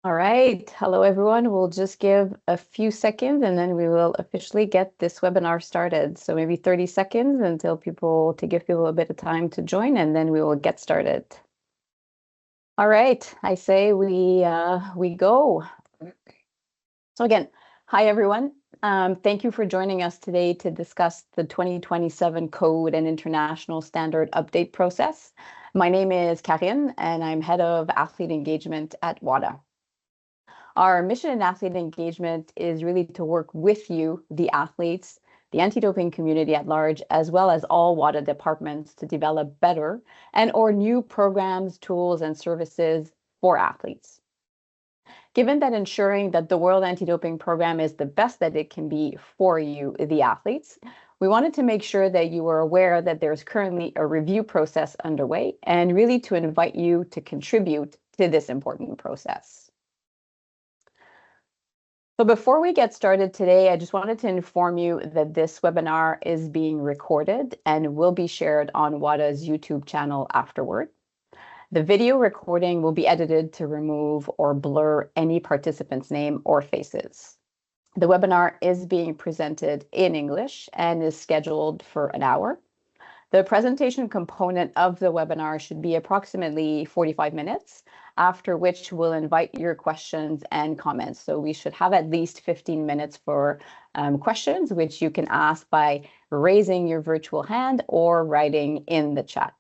All right. Hello, everyone. We'll just give a few seconds and then we will officially get this webinar started. So maybe 30 seconds to give people a bit of time to join, and then we will get started. All right. I say we go. So again, hi, everyone. Thank you for joining us today to discuss the 2027 Code and International Standard Update process. My name is Karine, and I'm Head of Athlete Engagement at WADA. Our mission in athlete engagement is really to work with you, the athletes, the anti-doping community at large, as well as all WADA departments to develop better or new programs, tools, and services for athletes. Given that ensuring that the World Anti-Doping Program is the best that it can be for you, the athletes, we wanted to make sure that you were aware that there's currently a review process underway and really to invite you to contribute to this important process. So before we get started today, I just wanted to inform you that this webinar is being recorded and will be shared on WADA's YouTube channel afterward. The video recording will be edited to remove or blur any participant's name or faces. The webinar is being presented in English and is scheduled for an hour. The presentation component of the webinar should be approximately 45 minutes, after which we'll invite your questions and comments. So we should have at least 15 minutes for questions, which you can ask by raising your virtual hand or writing in the chat.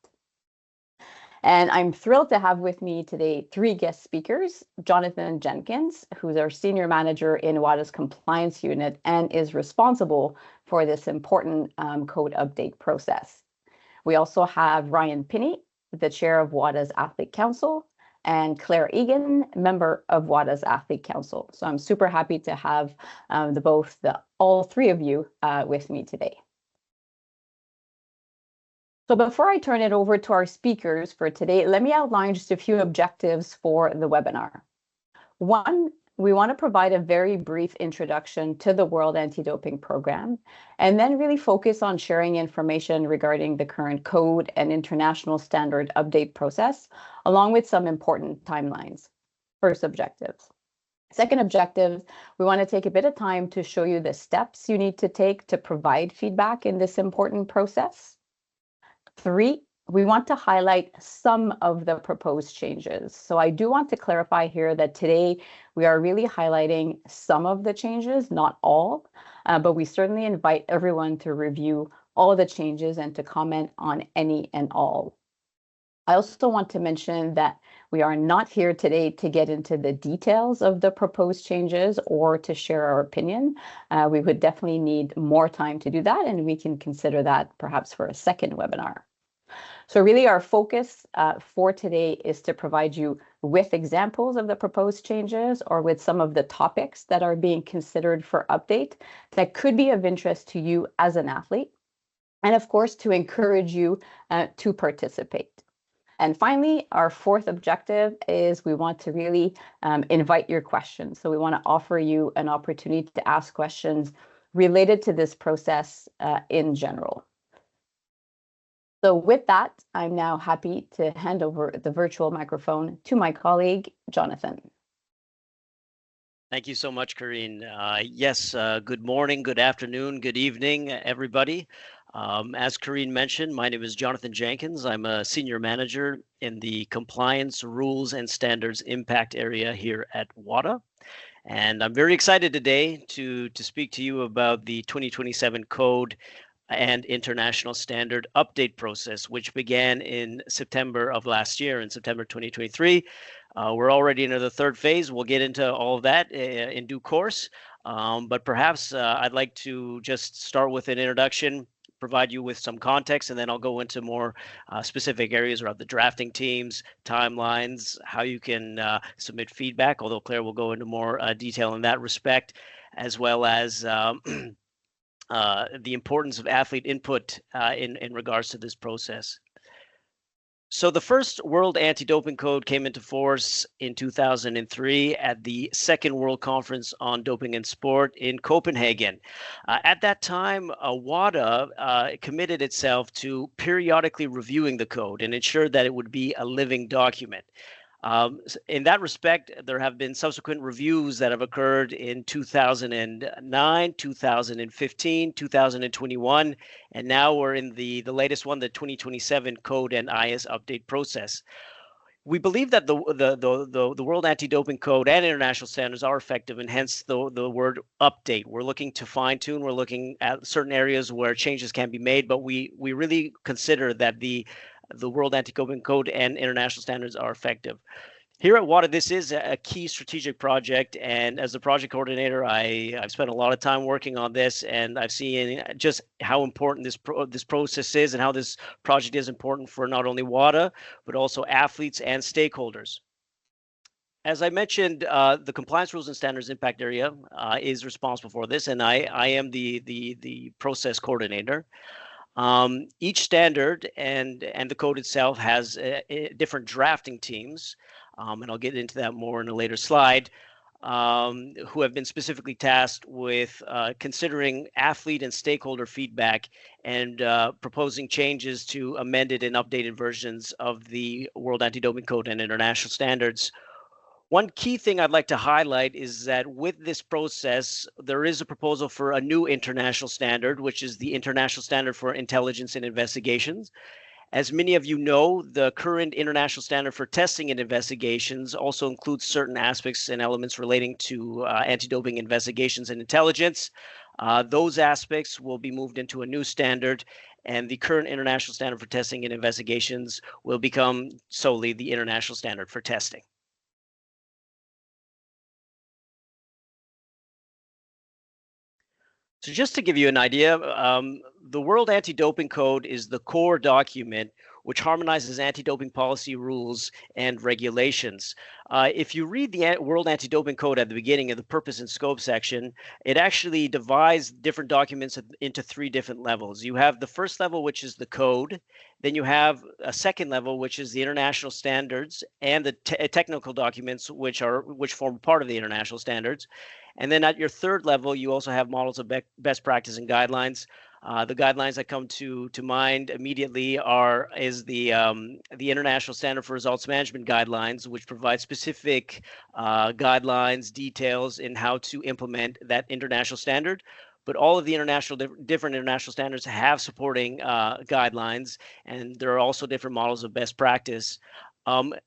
And I'm thrilled to have with me today 3 guest speakers: Jonathan Jenkins, who's our Senior Manager in WADA's Compliance Unit and is responsible for this important code update process. We also have Ryan Pinney, the Chair of WADA's Athlete Council, and Claire Egan, member of WADA's Athlete Council. So I'm super happy to have all 3 of you with me today. So before I turn it over to our speakers for today, let me outline just a few objectives for the webinar. 1, we want to provide a very brief introduction to the World Anti-Doping Program, and then really focus on sharing information regarding the current code and international standard update process, along with some important timelines. First objective. Second objective, we want to take a bit of time to show you the steps you need to take to provide feedback in this important process. 3, we want to highlight some of the proposed changes. So I do want to clarify here that today we are really highlighting some of the changes, not all, but we certainly invite everyone to review all the changes and to comment on any and all. I also want to mention that we are not here today to get into the details of the proposed changes or to share our opinion. We would definitely need more time to do that, and we can consider that perhaps for a second webinar. So really our focus for today is to provide you with examples of the proposed changes or with some of the topics that are being considered for update that could be of interest to you as an athlete, and of course to encourage you to participate. And finally, our 4th objective is we want to really invite your questions. So we want to offer you an opportunity to ask questions related to this process in general. So with that, I'm now happy to hand over the virtual microphone to my colleague, Jonathan. Thank you so much, Karine. Yes, good morning, good afternoon, good evening, everybody. As Karine mentioned, my name is Jonathan Jenkins. I'm a Senior Manager in the Compliance, Rules, and Standards Impact area here at WADA. And I'm very excited today to speak to you about the 2027 Code and International Standard Update process, which began in September of last year, in September 2023. We're already into the 3rd phase. We'll get into all of that in due course. But perhaps I'd like to just start with an introduction, provide you with some context, and then I'll go into more specific areas around the drafting teams, timelines, how you can submit feedback, although Claire will go into more detail in that respect, as well as the importance of athlete input in regards to this process. So the first World Anti-Doping Code came into force in 2003 at the Second World Conference on Doping in Sport in Copenhagen. At that time, WADA committed itself to periodically reviewing the code and ensured that it would be a living document. In that respect, there have been subsequent reviews that have occurred in 2009, 2015, 2021, and now we're in the latest one, the 2027 Code and IS update process. We believe that the World Anti-Doping Code and international standards are effective, and hence the word update. We're looking to fine tune. We're looking at certain areas where changes can be made, but we really consider that the World Anti-Doping Code and international standards are effective. Here at WADA, this is a key strategic project, and as the project coordinator, I've spent a lot of time working on this, and I've seen just how important this process is, and how this project is important for not only WADA but also athletes and stakeholders. As I mentioned, the compliance rules and standards impact area is responsible for this, and I am the process coordinator. Each standard and the code itself has different drafting teams, and I'll get into that more in a later slide, who have been specifically tasked with considering athlete and stakeholder feedback and proposing changes to amended and updated versions of the World Anti-Doping Code and international standards. One key thing I'd like to highlight is that with this process, there is a proposal for a new international standard, which is the International Standard for Intelligence and Investigations. As many of you know, the current international standard for testing and investigations also includes certain aspects and elements relating to anti-doping investigations and intelligence. Those aspects will be moved into a new standard, and the current international standard for testing and investigations will become solely the international standard for testing. So just to give you an idea, the World Anti-Doping Code is the core document which harmonizes anti-doping policy rules and regulations. If you read the World Anti-Doping Code at the beginning of the purpose and scope section, it actually divides different documents into three different levels. You have the first level, which is the code. Then you have a second level, which is the international standards and the technical documents, which form part of the international standards. And then at your third level, you also have models of best practice and guidelines. The guidelines that come to mind immediately is the International Standard for Results Management Guidelines, which provide specific guidelines, details in how to implement that international standard. But all of the different international standards have supporting guidelines, and there are also different models of best practice.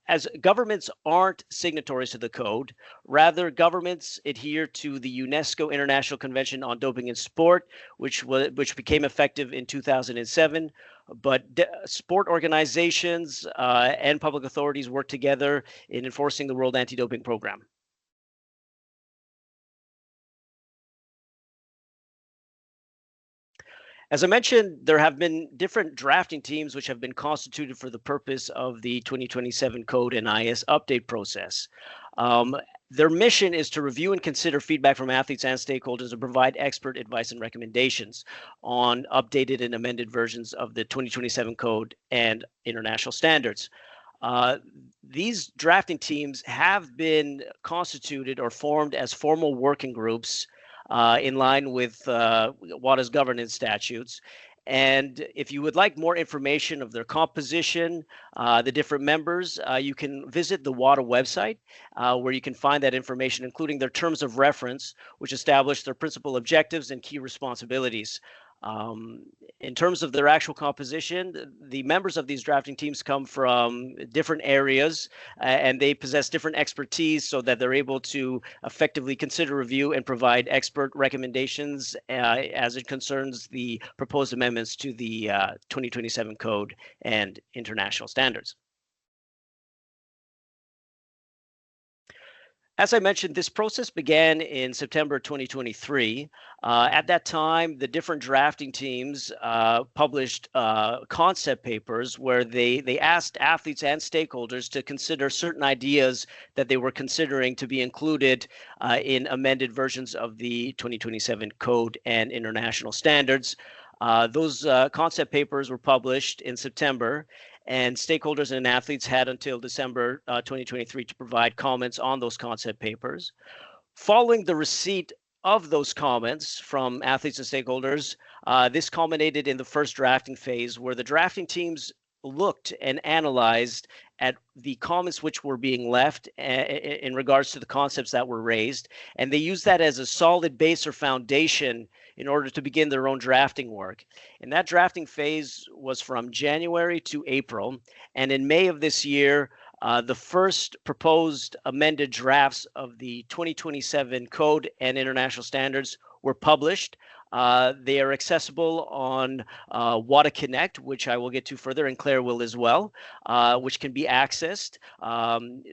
As governments aren't signatories to the code, rather governments adhere to the UNESCO International Convention on Doping in Sport, which became effective in 2007. But sport organizations and public authorities work together in enforcing the World Anti-Doping Program. As I mentioned, there have been different drafting teams which have been constituted for the purpose of the 2027 Code and IS update process. Their mission is to review and consider feedback from athletes and stakeholders and provide expert advice and recommendations on updated and amended versions of the 2027 Code and international standards. These drafting teams have been constituted or formed as formal working groups in line with WADA's governance statutes. And if you would like more information of their composition, the different members, you can visit the WADA website where you can find that information, including their terms of reference, which establish their principal objectives and key responsibilities. In terms of their actual composition, the members of these drafting teams come from different areas and they possess different expertise so that they're able to effectively consider, review, and provide expert recommendations as it concerns the proposed amendments to the 2027 Code and international standards. As I mentioned, this process began in September 2023. At that time, the different drafting teams published concept papers where they asked athletes and stakeholders to consider certain ideas that they were considering to be included in amended versions of the 2027 Code and international standards. Those concept papers were published in September, and stakeholders and athletes had until December 2023 to provide comments on those concept papers. Following the receipt of those comments from athletes and stakeholders, this culminated in the first drafting phase, where the drafting teams looked and analyzed at the comments which were being left in regards to the concepts that were raised, and they used that as a solid base or foundation in order to begin their own drafting work. And that drafting phase was from January to April, and in May of this year, the first proposed amended drafts of the 2027 Code and International Standards were published. They are accessible on WADA Connect, which I will get to further, and Claire will as well, which can be accessed.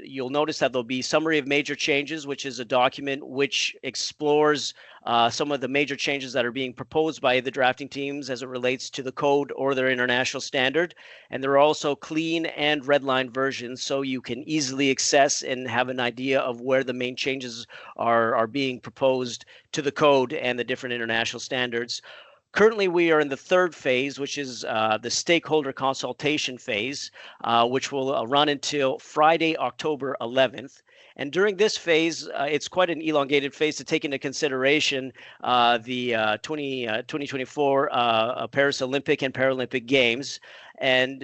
You'll notice that there'll be summary of major changes, which is a document which explores some of the major changes that are being proposed by the drafting teams as it relates to the code or their international standard. And there are also clean and redline versions, so you can easily access and have an idea of where the main changes are being proposed to the code and the different international standards. Currently, we are in the third phase, which is the stakeholder consultation phase, which will run until Friday, October 11th. And during this phase, it's quite an elongated phase to take into consideration the 2024 Paris Olympic and Paralympic Games. And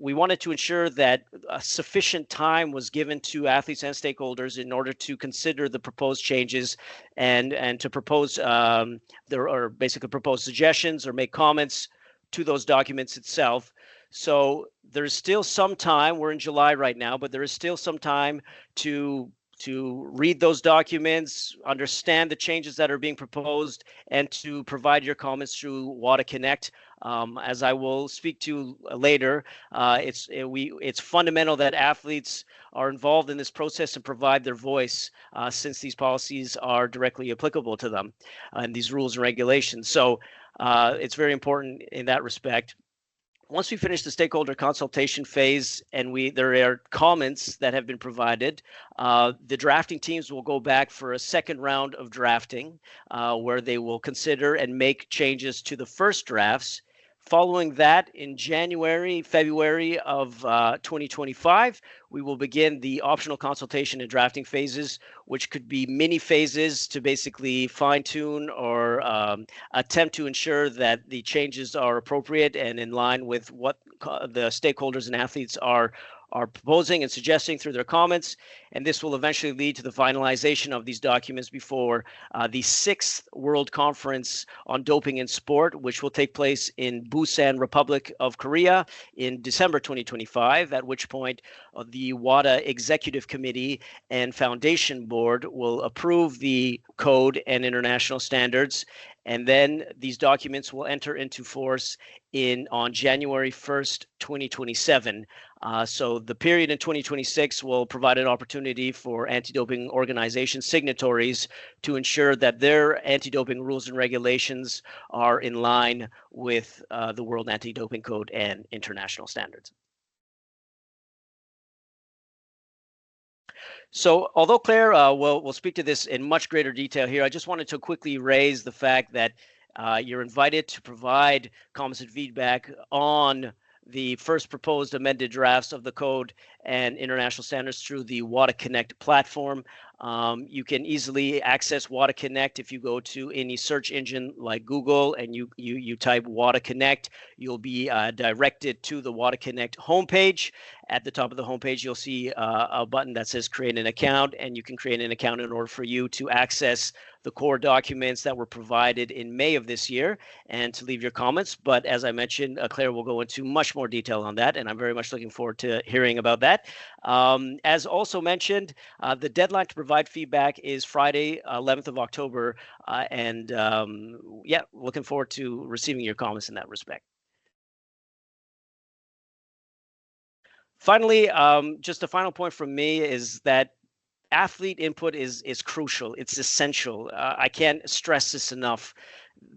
we wanted to ensure that sufficient time was given to athletes and stakeholders in order to consider the proposed changes and to propose or basically propose suggestions or make comments to those documents itself. So there's still some time. We're in July right now, but there is still some time to read those documents, understand the changes that are being proposed, and to provide your comments through WADA Connect. As I will speak to later, it's fundamental that athletes are involved in this process and provide their voice, since these policies are directly applicable to them and these rules and regulations. So it's very important in that respect. Once we finish the stakeholder consultation phase and there are comments that have been provided, the drafting teams will go back for a second round of drafting, where they will consider and make changes to the first drafts. Following that, in January, February of 2025, we will begin the optional consultation and drafting phases, which could be mini phases to basically fine-tune or attempt to ensure that the changes are appropriate and in line with what the stakeholders and athletes are proposing and suggesting through their comments. And this will eventually lead to the finalization of these documents before the 6th World Conference on Doping in Sport, which will take place in Busan, Republic of Korea in December 2025, at which point the WADA Executive Committee and Foundation Board will approve the code and international standards. And then these documents will enter into force on January 1st, 2027. So the period in 2026 will provide an opportunity for anti-doping organization signatories to ensure that their anti-doping rules and regulations are in line with the World Anti-Doping Code and international standards. So although Claire will speak to this in much greater detail here, I just wanted to quickly raise the fact that you're invited to provide comments and feedback on the first proposed amended drafts of the code and international standards through the WADA Connect platform. You can easily access WADA Connect if you go to any search engine like Google and you type WADA Connect. You'll be directed to the WADA Connect homepage. At the top of the homepage, you'll see a button that says create an account, and you can create an account in order for you to access the core documents that were provided in May of this year and to leave your comments. But as I mentioned, Claire will go into much more detail on that, and I'm very much looking forward to hearing about that. As also mentioned, the deadline to provide feedback is Friday, 11th of October, and yeah, looking forward to receiving your comments in that respect. Finally, just a final point from me is that athlete input is crucial. It's essential. I can't stress this enough.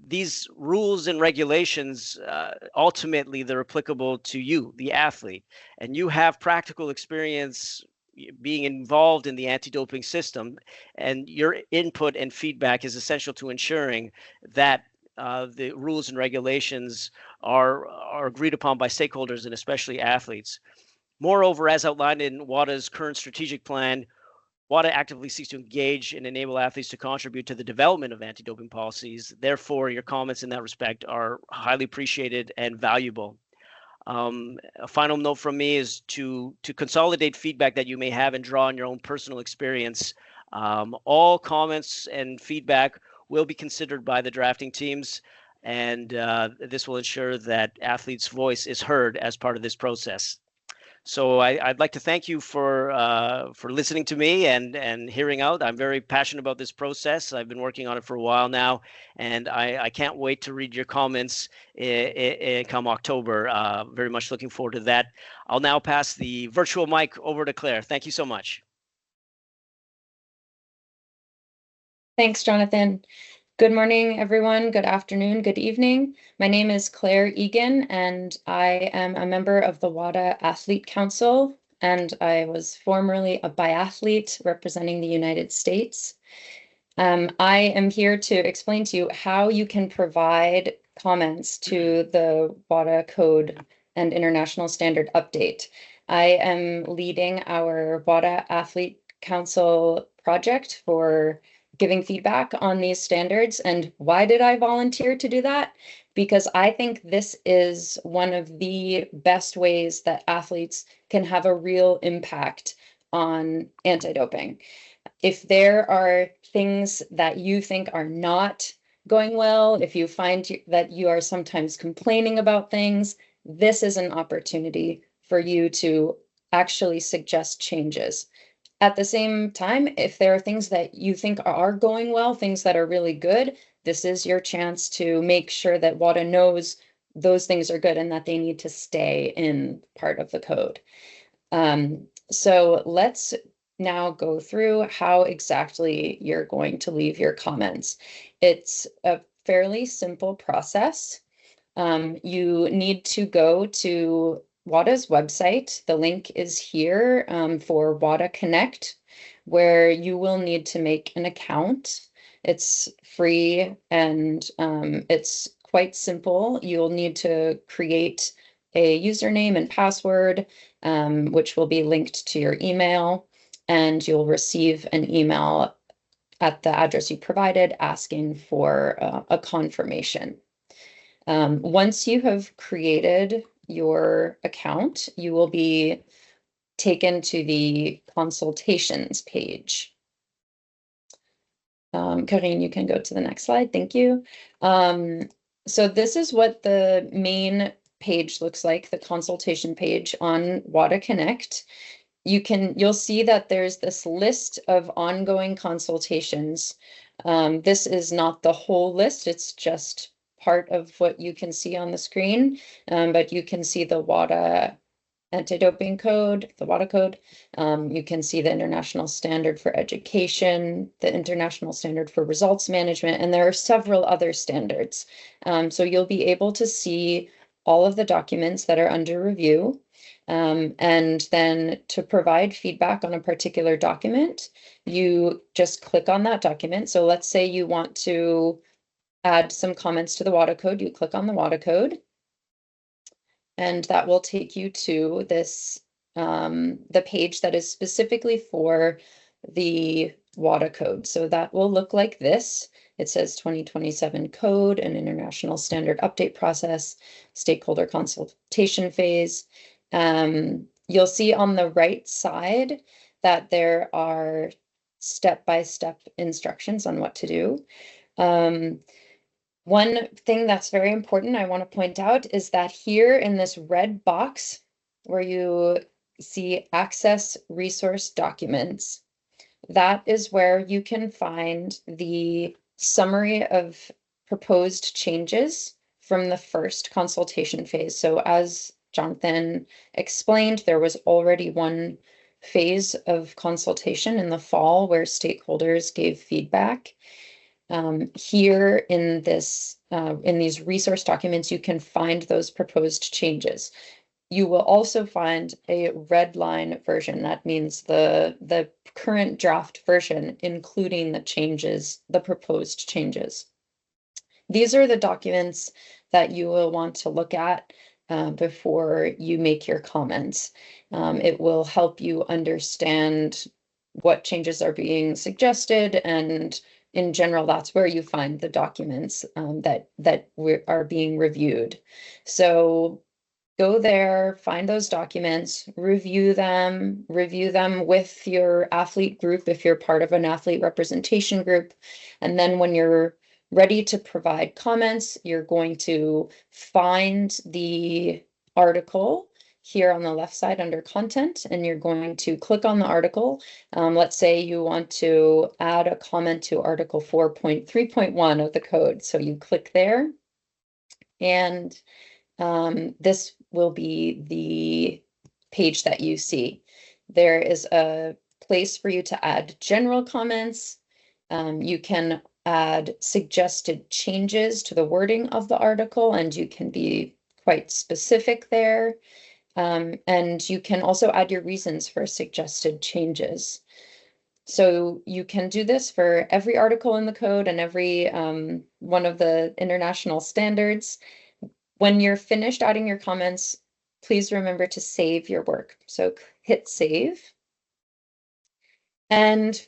These rules and regulations, ultimately, they're applicable to you, the athlete, and you have practical experience being involved in the anti-doping system, and your input and feedback is essential to ensuring that the rules and regulations are agreed upon by stakeholders and especially athletes. Moreover, as outlined in WADA's current strategic plan, WADA actively seeks to engage and enable athletes to contribute to the development of anti-doping policies. Therefore, your comments in that respect are highly appreciated and valuable. A final note from me is to consolidate feedback that you may have and draw on your own personal experience. All comments and feedback will be considered by the drafting teams, and this will ensure that athletes' voice is heard as part of this process. So I'd like to thank you for listening to me and hearing out. I'm very passionate about this process. I've been working on it for a while now, and I can't wait to read your comments come October. Very much looking forward to that. I'll now pass the virtual mic over to Claire. Thank you so much. Thanks, Jonathan. Good morning, everyone. Good afternoon, good evening. My name is Claire Egan, and I am a member of the WADA Athlete Council, and I was formerly a biathlete representing the United States. I am here to explain to you how you can provide comments to the WADA code and international standard update. I am leading our WADA Athlete Council project for giving feedback on these standards. And why did I volunteer to do that? Because I think this is one of the best ways that athletes can have a real impact on anti-doping. If there are things that you think are not going well, if you find that you are sometimes complaining about things, this is an opportunity for you to actually suggest changes. At the same time, if there are things that you think are going well, things that are really good, this is your chance to make sure that WADA knows those things are good and that they need to stay in part of the code. So let's now go through how exactly you're going to leave your comments. It's a fairly simple process. You need to go to WADA's website. The link is here for WADA Connect, where you will need to make an account. It's free and it's quite simple. You'll need to create a username and password, which will be linked to your email, and you'll receive an email at the address you provided asking for a confirmation. Once you have created your account, you will be taken to the consultations page. Karine, you can go to the next slide. Thank you. So this is what the main page looks like, the consultation page on WADA Connect. You'll see that there's this list of ongoing consultations. This is not the whole list, it's just part of what you can see on the screen, but you can see the WADA anti-doping code, the WADA code. You can see the International Standard for Education, the International Standard for Results Management, and there are several other standards. So you'll be able to see all of the documents that are under review. And then to provide feedback on a particular document, you just click on that document. So let's say you want to add some comments to the WADA code, you click on the WADA code, and that will take you to this, the page that is specifically for the WADA code. So that will look like this. It says 2027 code and international standard update process, stakeholder consultation phase. You'll see on the right side that there are step-by-step instructions on what to do. One thing that's very important I want to point out is that here in this red box where you see access resource documents, that is where you can find the summary of proposed changes from the first consultation phase. So as Jonathan explained, there was already one phase of consultation in the fall where stakeholders gave feedback. Here in these resource documents, you can find those proposed changes. You will also find a red line version. That means the current draft version, including the changes, the proposed changes. These are the documents that you will want to look at before you make your comments. It will help you understand what changes are being suggested, and in general, that's where you find the documents that are being reviewed. So go there, find those documents, review them with your athlete group if you're part of an athlete representation group. And then when you're ready to provide comments, you're going to find the article here on the left side under content, and you're going to click on the article. Let's say you want to add a comment to article 4.3.1 of the code. So you click there, and this will be the page that you see. There is a place for you to add general comments. You can add suggested changes to the wording of the article, and you can be quite specific there. And you can also add your reasons for suggested changes. So you can do this for every article in the code and every one of the international standards. When you're finished adding your comments, please remember to save your work. So hit save. And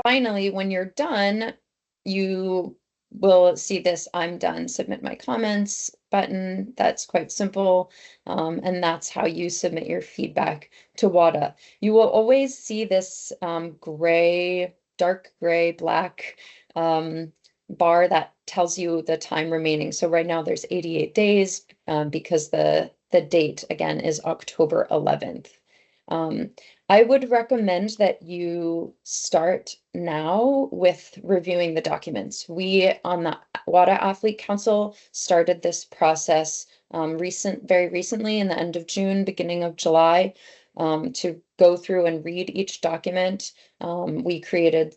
finally, when you're done, you will see this "I'm done, submit my comments" button. That's quite simple. And that's how you submit your feedback to WADA. You will always see this gray, dark gray, black bar that tells you the time remaining. So right now there's 88 days because the date again is October 11th. I would recommend that you start now with reviewing the documents. We on the WADA Athlete Council started this process very recently in the end of June, beginning of July, to go through and read each document. We created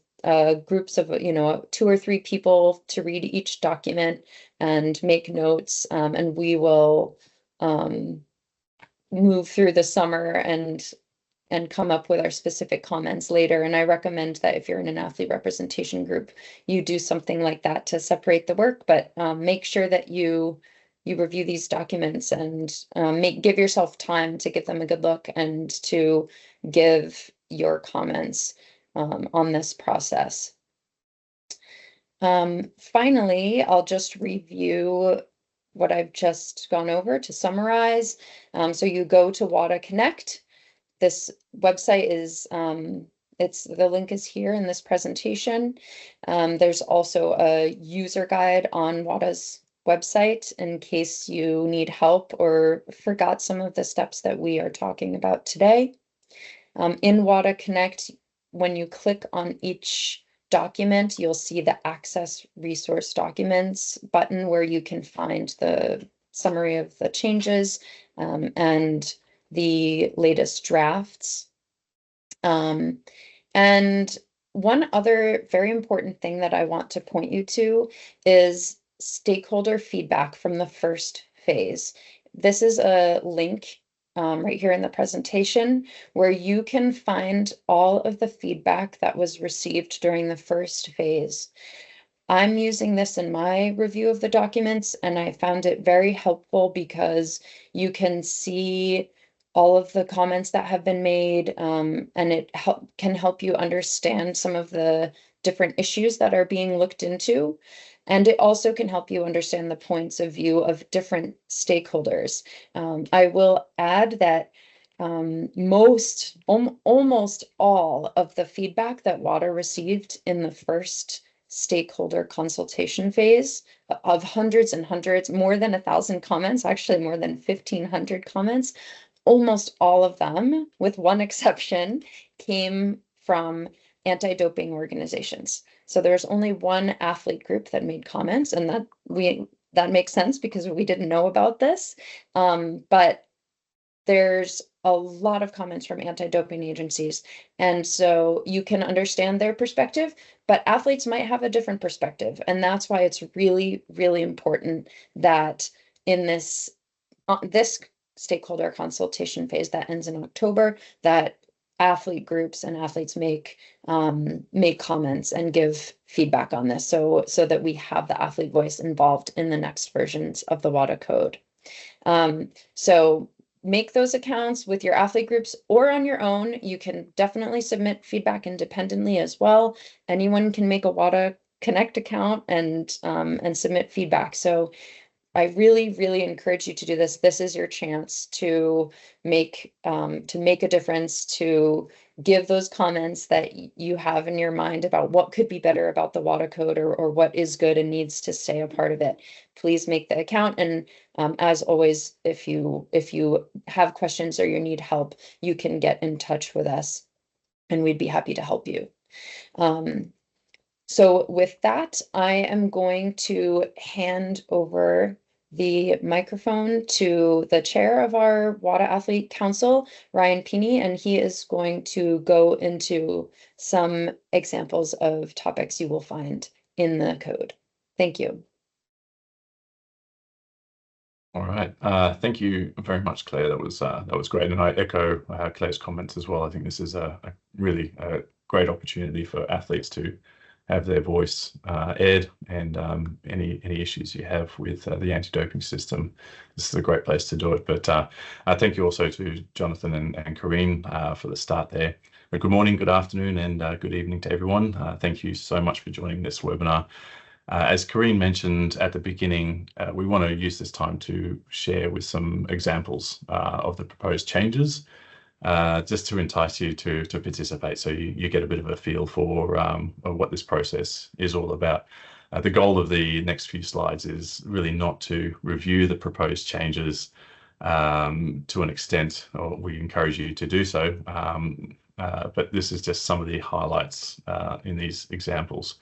groups of 2 or 3 people to read each document and make notes, and we will move through the summer and come up with our specific comments later. And I recommend that if you're in an athlete representation group, you do something like that to separate the work, but make sure that you review these documents and give yourself time to give them a good look and to give your comments on this process. Finally, I'll just review what I've just gone over to summarize. So you go to WADA Connect. This website is, the link is here in this presentation. There's also a user guide on WADA's website in case you need help or forgot some of the steps that we are talking about today. In WADA Connect, when you click on each document, you'll see the Access Resource Documents button where you can find the summary of the changes and the latest drafts. And one other very important thing that I want to point you to is stakeholder feedback from the first phase. This is a link right here in the presentation where you can find all of the feedback that was received during the first phase. I'm using this in my review of the documents, and I found it very helpful because you can see all of the comments that have been made, and it can help you understand some of the different issues that are being looked into. And it also can help you understand the points of view of different stakeholders. I will add that almost all of the feedback that WADA received in the first stakeholder consultation phase of hundreds and hundreds, more than 1,000 comments, actually more than 1,500 comments, almost all of them, with one exception, came from anti-doping organizations. So there's only one athlete group that made comments, and that makes sense because we didn't know about this. But there's a lot of comments from anti-doping agencies. And so you can understand their perspective, but athletes might have a different perspective. And that's why it's really, really important that in this stakeholder consultation phase that ends in October, that athlete groups and athletes make comments and give feedback on this so that we have the athlete voice involved in the next versions of the WADA code. So make those accounts with your athlete groups or on your own. You can definitely submit feedback independently as well. Anyone can make a WADA Connect account and submit feedback. So I really, really encourage you to do this. This is your chance to make a difference, to give those comments that you have in your mind about what could be better about the WADA code, or what is good and needs to stay a part of it. Please make the account. And as always, if you have questions or you need help, you can get in touch with us and we'd be happy to help you. So with that, I am going to hand over the microphone to the chair of our WADA Athlete Council, Ryan Peeney, and he is going to go into some examples of topics you will find in the code. Thank you. All right. Thank you very much, Claire. That was great, and I echo Claire's comments as well. I think this is a really great opportunity for athletes to have their voice aired, and any issues you have with the anti-doping system, this is a great place to do it. But thank you also to Jonathan and Corinne for the start there. But good morning, good afternoon, and good evening to everyone. Thank you so much for joining this webinar. As Corinne mentioned at the beginning, we want to use this time to share with some examples of the proposed changes, just to entice you to participate, so you get a bit of a feel for what this process is all about. The goal of the next few slides is really not to review the proposed changes to an extent, or we encourage you to do so, but this is just some of the highlights in these examples.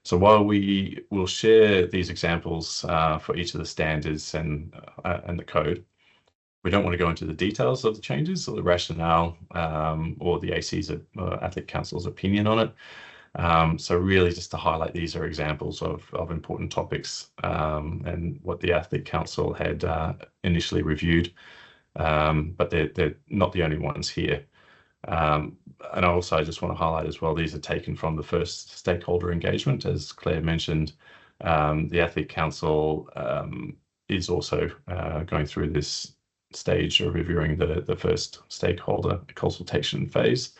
So while we will share these examples for each of the standards and the code, we don't want to go into the details of the changes or the rationale or the AC's Athlete Council's opinion on it. So really just to highlight, these are examples of important topics and what the Athlete Council had initially reviewed, but they're not the only ones here. And I also just want to highlight as well, these are taken from the first stakeholder engagement. As Claire mentioned, the Athlete Council is also going through this stage of reviewing the first stakeholder consultation phase.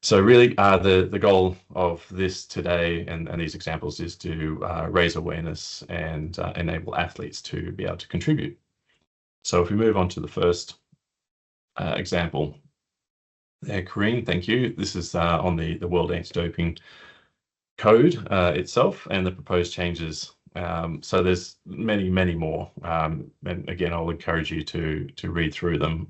So really the goal of this today and these examples is to raise awareness and enable athletes to be able to contribute. So if we move on to the first example there, Corinne, thank you. This is on the World Anti-Doping Code itself and the proposed changes. So there's many more, and again, I'll encourage you to read through them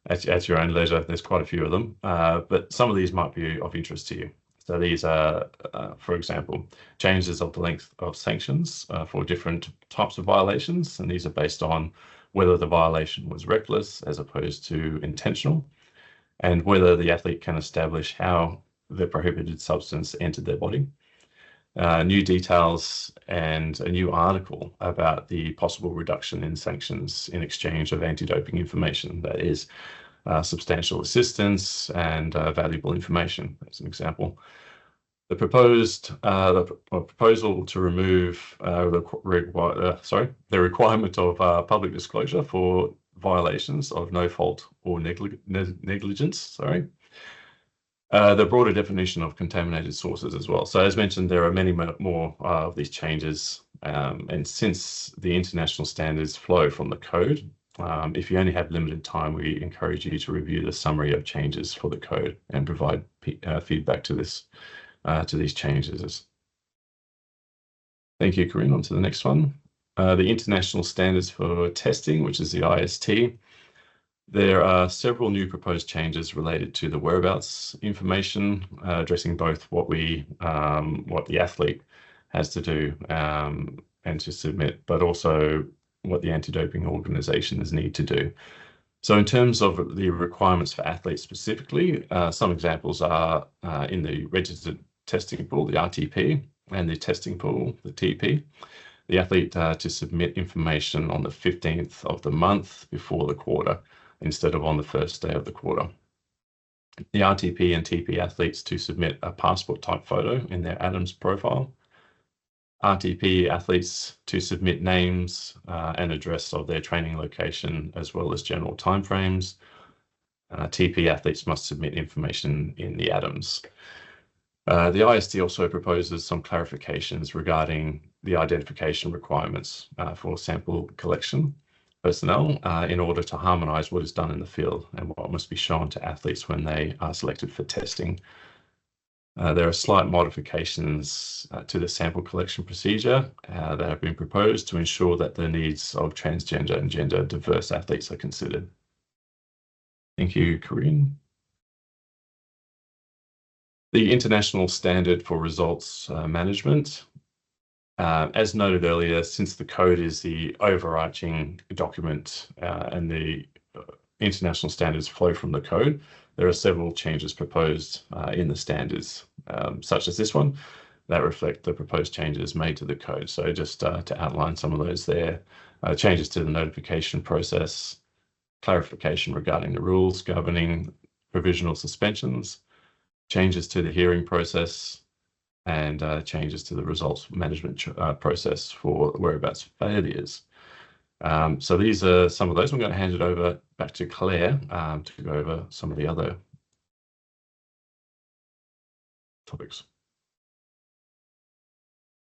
at your own leisure. There's quite a few of them, but some of these might be of interest to you. So these are, for example, changes of the length of sanctions for different types of violations, and these are based on whether the violation was reckless as opposed to intentional, and whether the athlete can establish how the prohibited substance entered their body. New details and a new article about the possible reduction in sanctions in exchange of anti-doping information, that is substantial assistance and valuable information, as an example. The proposal to remove the requirement of public disclosure for violations of no fault or negligence, the broader definition of contaminated sources as well. So as mentioned, there are many more of these changes, and since the international standards flow from the code, if you only have limited time, we encourage you to review the summary of changes for the code and provide feedback to these changes. Thank you, Corinne. On to the next one. The international standards for testing, which is the IST. There are several new proposed changes related to the whereabouts information, addressing both what the athlete has to do and to submit, but also what the anti-doping organizations need to do. So in terms of the requirements for athletes specifically, some examples are in the registered testing pool, the RTP, and the testing pool, the TP. The athlete to submit information on the 15th of the month before the quarter, instead of on the first day of the quarter. The RTP and TP athletes to submit a passport type photo in their ADAMS profile. RTP athletes to submit names and address of their training location, as well as general timeframes. TP athletes must submit information in the ADAMS. The ISD also proposes some clarifications regarding the identification requirements for sample collection personnel in order to harmonise what is done in the field and what must be shown to athletes when they are selected for testing. There are slight modifications to the sample collection procedure that have been proposed to ensure that the needs of transgender and gender diverse athletes are considered. Thank you, Corinne. The International Standard for Results Management. As noted earlier, since the code is the overarching document and the international standards flow from the code, there are several changes proposed in the standards, such as this one, that reflect the proposed changes made to the code. So just to outline some of those there, changes to the notification process, clarification regarding the rules governing provisional suspensions, changes to the hearing process, and changes to the results management process for whereabouts failures. So these are some of those. I'm going to hand it over back to Claire to go over some of the other topics.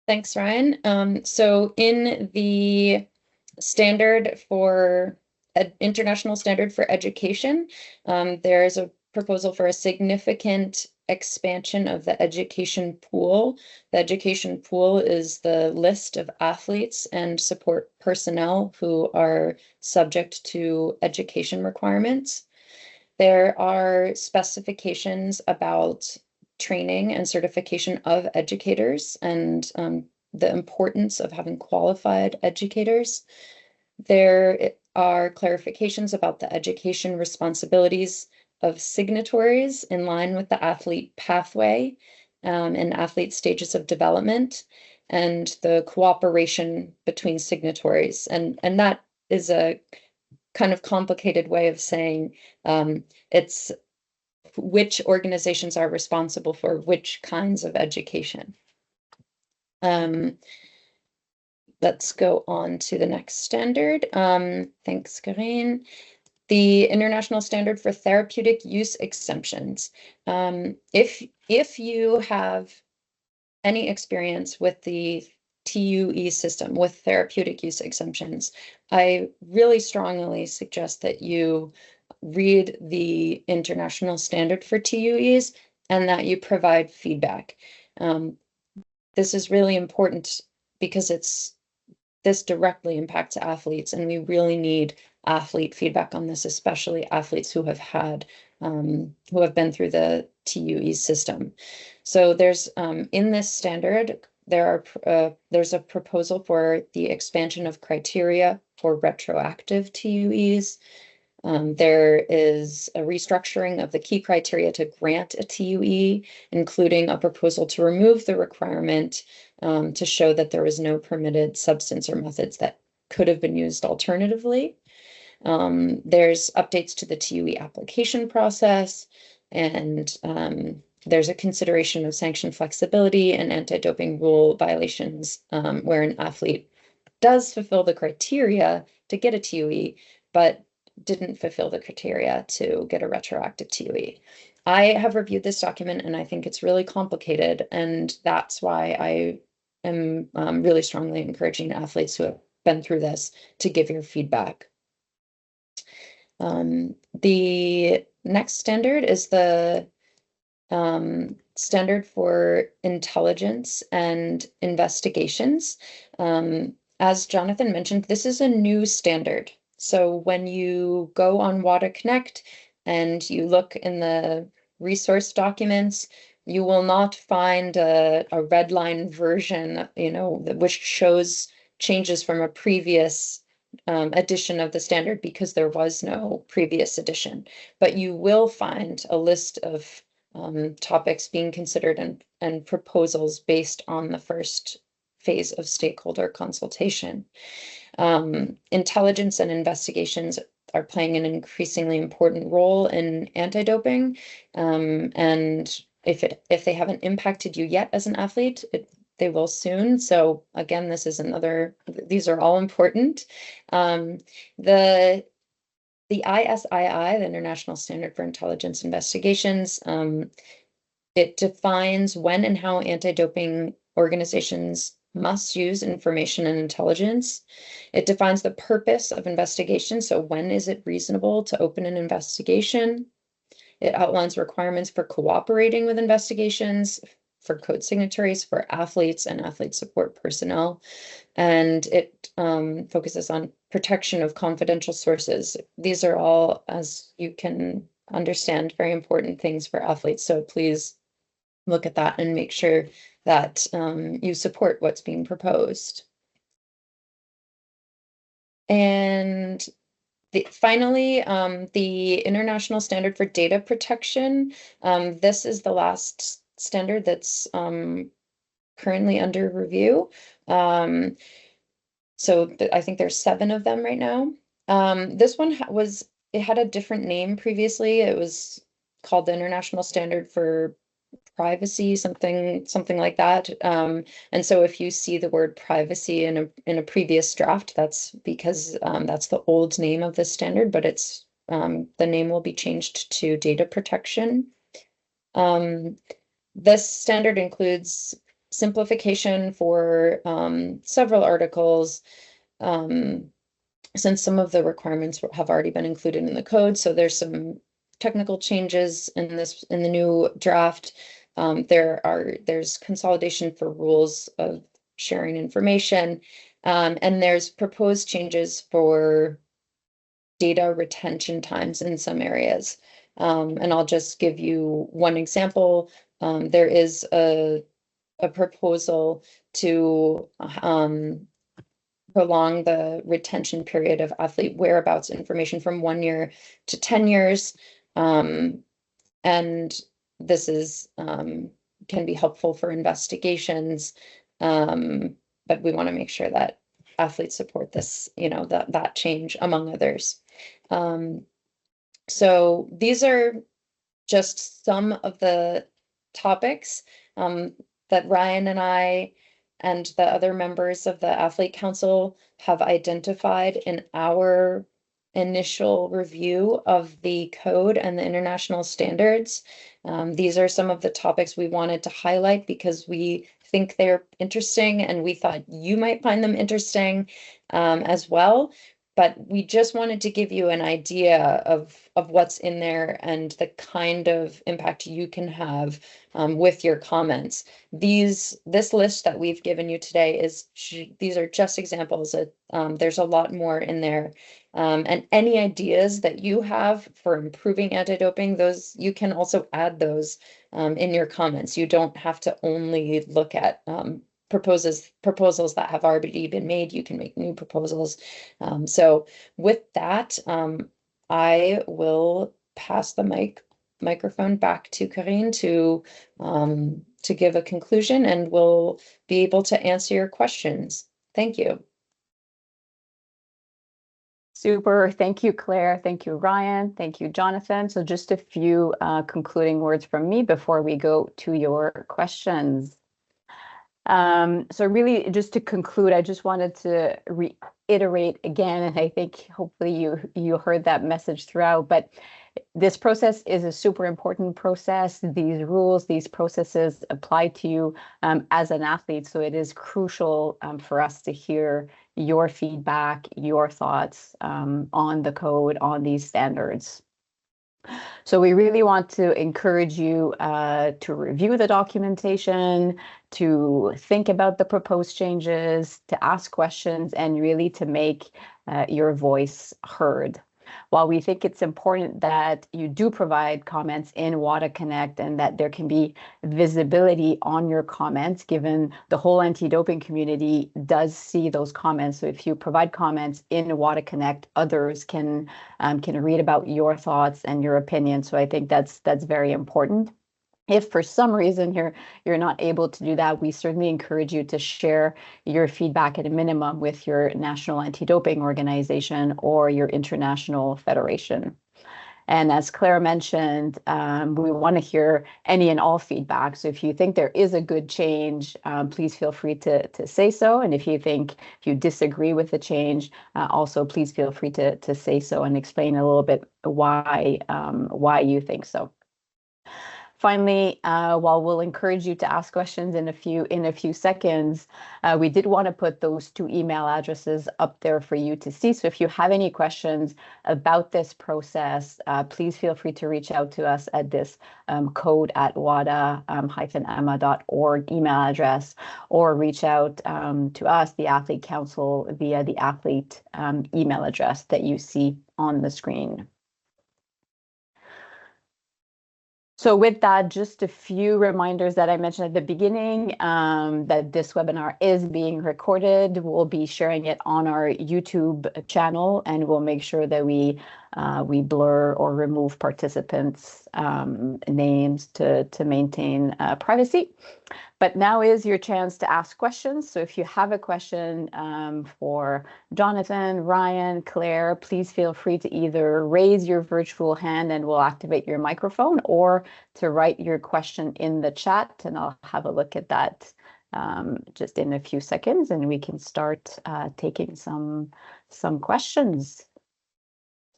Thanks, Ryan. So in the standard for international standard for education, there is a proposal for a significant expansion of the education pool. The education pool is the list of athletes and support personnel who are subject to education requirements. There are specifications about training and certification of educators and the importance of having qualified educators. There are clarifications about the education responsibilities of signatories in line with the athlete pathway and athlete stages of development and the cooperation between signatories. And that is a kind of complicated way of saying it's which organizations are responsible for which kinds of education. Let's go on to the next standard. Thanks, Corinne. The International Standard for Therapeutic Use Exemptions. If you have any experience with the TUE system with therapeutic use exemptions, I really strongly suggest that you read the International Standard for TUEs and that you provide feedback. This is really important because this directly impacts athletes, and we really need athlete feedback on this, especially athletes who have been through the TUE system. So there's in this standard, there's a proposal for the expansion of criteria for retroactive TUEs. There is a restructuring of the key criteria to grant a TUE, including a proposal to remove the requirement to show that there was no permitted substance or methods that could have been used alternatively. There's updates to the TUE application process, and there's a consideration of sanction flexibility and anti-doping rule violations where an athlete does fulfill the criteria to get a TUE, but didn't fulfill the criteria to get a retroactive TUE. I have reviewed this document and I think it's really complicated, and that's why I am really strongly encouraging athletes who have been through this to give your feedback. The next standard is the standard for intelligence and investigations. As Jonathan mentioned, this is a new standard. So when you go on WADA Connect and you look in the resource documents, you will not find a red line version, which shows changes from a previous edition of the standard, because there was no previous edition. But you will find a list of topics being considered and proposals based on the first phase of stakeholder consultation. Intelligence and investigations are playing an increasingly important role in anti-doping, and if they haven't impacted you yet as an athlete, they will soon. So again, these are all important. The ISII, the International Standard for Intelligence Investigations, It defines when and how anti-doping organizations must use information and intelligence. It defines the purpose of investigation. So when is it reasonable to open an investigation? It outlines requirements for cooperating with investigations, for code signatories, for athletes and athlete support personnel. And it focuses on protection of confidential sources. These are all, as you can understand, very important things for athletes. So please look at that and make sure that you support what's being proposed. And finally, the International Standard for Data Protection. This is the last standard that's currently under review. So I think there's 7 of them right now. This one it had a different name previously. It was called the International Standard for Privacy, something like that. And so if you see the word privacy in a previous draft, that's because that's the old name of the standard, but it's the name will be changed to data protection. This standard includes simplification for several articles, since some of the requirements have already been included in the code. So there's some technical changes in the new draft. There's consolidation for rules of sharing information, and there's proposed changes for data retention times in some areas. And I'll just give you one example. There is a proposal to prolong the retention period of athlete whereabouts information from 1 year to 10 years. And this is can be helpful for investigations, but we want to make sure that athletes support this, that change, among others. So these are just some of the topics that Ryan and I and the other members of the Athlete Council have identified in our initial review of the code and the international standards. These are some of the topics we wanted to highlight because we think they're interesting and we thought you might find them interesting as well. But we just wanted to give you an idea of what's in there and the kind of impact you can have with your comments. This list that we've given you today these are just examples. There's a lot more in there. And any ideas that you have for improving anti-doping, those you can also add those in your comments. You don't have to only look at proposals that have already been made. You can make new proposals. So with that, I will pass the microphone back to Corinne to give a conclusion, and we'll be able to answer your questions. Thank you. Super. Thank you, Claire. Thank you, Ryan. Thank you, Jonathan. So just a few concluding words from me before we go to your questions. So really, just to conclude, I just wanted to reiterate again, and I think hopefully you heard that message throughout, but this process is a super important process. These rules, these processes apply to you as an athlete. So it is crucial for us to hear your feedback, your thoughts on the code, on these standards. So we really want to encourage you to review the documentation, to think about the proposed changes, to ask questions, and really to make your voice heard. While we think it's important that you do provide comments in WADA Connect and that there can be visibility on your comments, given the whole anti-doping community does see those comments. So if you provide comments in WADA Connect, others can read about your thoughts and your opinion. So I think that's very important. If for some reason you're not able to do that, we certainly encourage you to share your feedback at a minimum with your national anti-doping organization or your international federation. And as Claire mentioned, we want to hear any and all feedback. So if you think there is a good change, please feel free to say so. And if you disagree with the change, also please feel free to say so and explain a little bit why you think so. Finally, while we'll encourage you to ask questions in a few seconds, we did want to put those 2 email addresses up there for you to see. So if you have any questions about this process, please feel free to reach out to us at this code@wada-ama.org email address, or reach out to us, the Athlete Council, via the athlete email address that you see on the screen. So with that, just a few reminders that I mentioned at the beginning, that this webinar is being recorded. We'll be sharing it on our YouTube channel, and we'll make sure that we blur or remove participants' names to maintain privacy. But now is your chance to ask questions. So if you have a question for Jonathan, Ryan, Claire, please feel free to either raise your virtual hand and we'll activate your microphone, or to write your question in the chat, and I'll have a look at that just in a few seconds, and we can start taking some questions.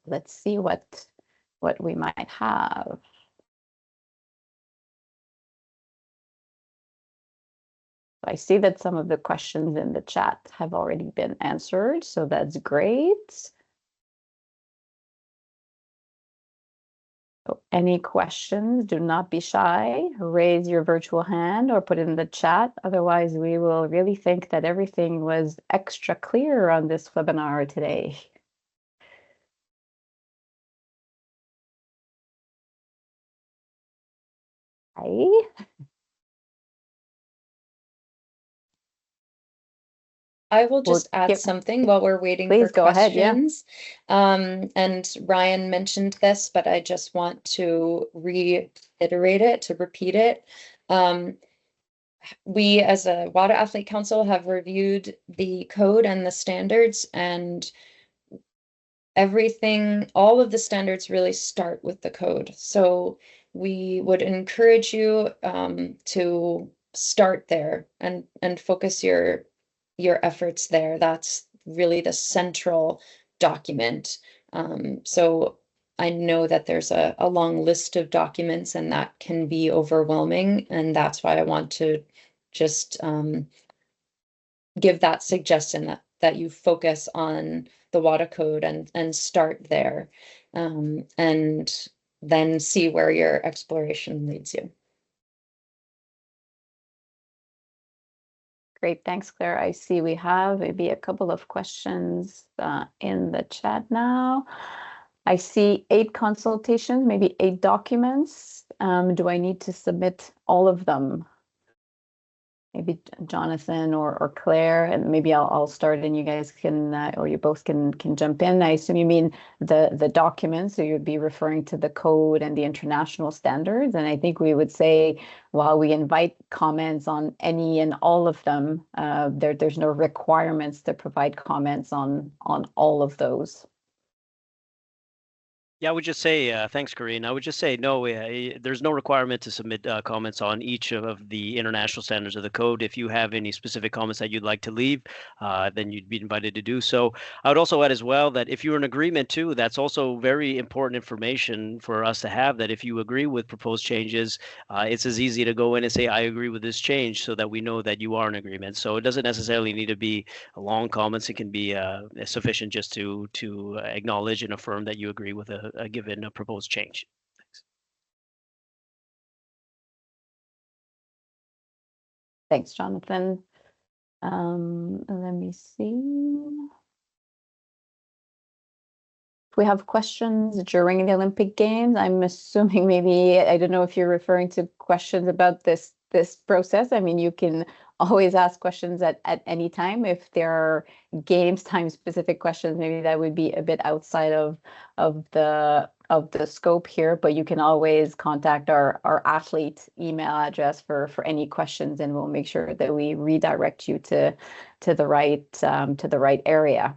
Let's see what we might have. I see that some of the questions in the chat have already been answered, so that's great. So any questions, do not be shy. Raise your virtual hand or put it in the chat. Otherwise, we will really think that everything was extra clear on this webinar today. Hi. I will just add something while we're waiting Please for go ahead, yeah. questions. And Ryan mentioned this, but I just want to reiterate it, to repeat it. We, as a WADA Athlete Council, have reviewed the code and the standards, and everything, all of the standards really start with the code. So we would encourage you to start there and focus your efforts there. That's really the central document. So I know that there's a long list of documents, and that can be overwhelming, and that's why I want to just give that suggestion that you focus on the WADA code and start there, and then see where your exploration leads you. Great, thanks, Claire. I see we have maybe a couple of questions in the chat now. I see 8 consultations, maybe 8 documents. Do I need to submit all of them? Maybe Jonathan or Claire, and maybe I'll start, and you guys can, or you both can jump in. I assume you mean the documents, so you'd be referring to the code and the international standards. And I think we would say, while we invite comments on any and all of them, there's no requirements to provide comments on all of those. Yeah, I would just say, thanks, Corinne. I would just say, no, there's no requirement to submit comments on each of the international standards of the code. If you have any specific comments that you'd like to leave, then you'd be invited to do so. I would also add as well that if you're in agreement too, that's also very important information for us to have, that if you agree with proposed changes, it's as easy to go in and say, I agree with this change, so that we know that you are in agreement. So it doesn't necessarily need to be long comments. It can be sufficient just to acknowledge and affirm that you agree with a given proposed change. Thanks, Jonathan. Let me see. If we have questions during the Olympic Games, I'm assuming maybe, I don't know if you're referring to questions about this process. I mean, you can always ask questions at any time. If there are games time specific questions, maybe that would be a bit outside of the scope here, but you can always contact our athlete email address for any questions, and we'll make sure that we redirect you to the right area.